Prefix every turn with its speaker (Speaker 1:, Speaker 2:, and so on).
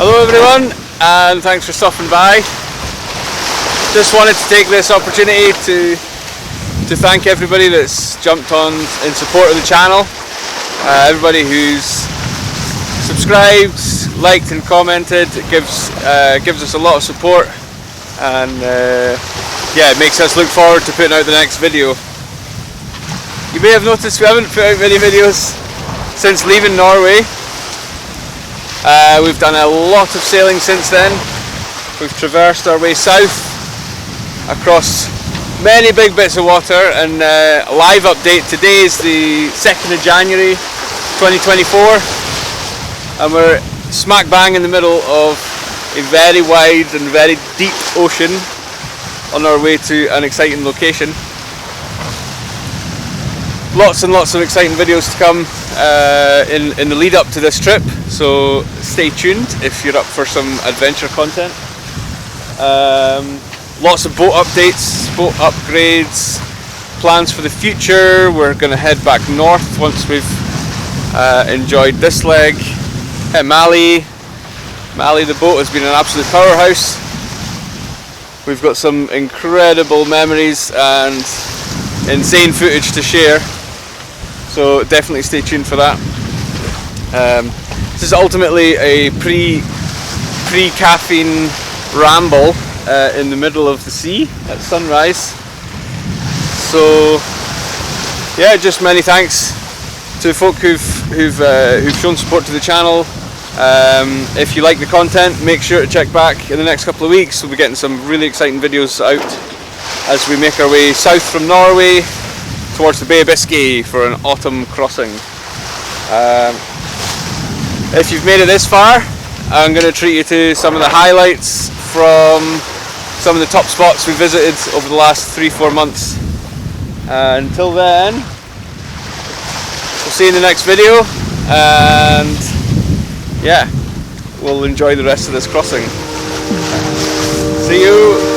Speaker 1: Hello everyone, and thanks for stopping by. Just wanted to take this opportunity to thank everybody that's jumped on in support of the channel. Everybody who's subscribed, liked and commented. It gives us a lot of support, and yeah, it makes us look forward to putting out the next video. You may have noticed we haven't put out many videos since leaving Norway. We've done a lot of sailing since then. We've traversed our way south across many big bits of water, and a live update today is the 2nd of January 2024, and we're smack bang in the middle of a very wide and very deep ocean on our way to an exciting location. Lots and lots of exciting videos to come in the lead up to this trip, so stay tuned if you're up for some adventure content. Lots of boat updates, boat upgrades, plans for the future. We're going to head back north once we've enjoyed this leg. Mali, the boat has been an absolute powerhouse. We've got some incredible memories and insane footage to share, so definitely stay tuned for that. This is ultimately a pre-caffeine ramble in the middle of the sea at sunrise. So yeah, just many thanks to folk who've shown support to the channel. If you like the content, make sure to check back in the next couple of weeks. We'll be getting some really exciting videos out as we make our way south from Norway towards the Bay of Biscay for an autumn crossing. If you've made it this far, I'm going to treat you to some of the highlights from some of the top spots we visited over the last 3-4 months. Until then, we'll see you in the next video, and yeah, we'll enjoy the rest of this crossing. See you!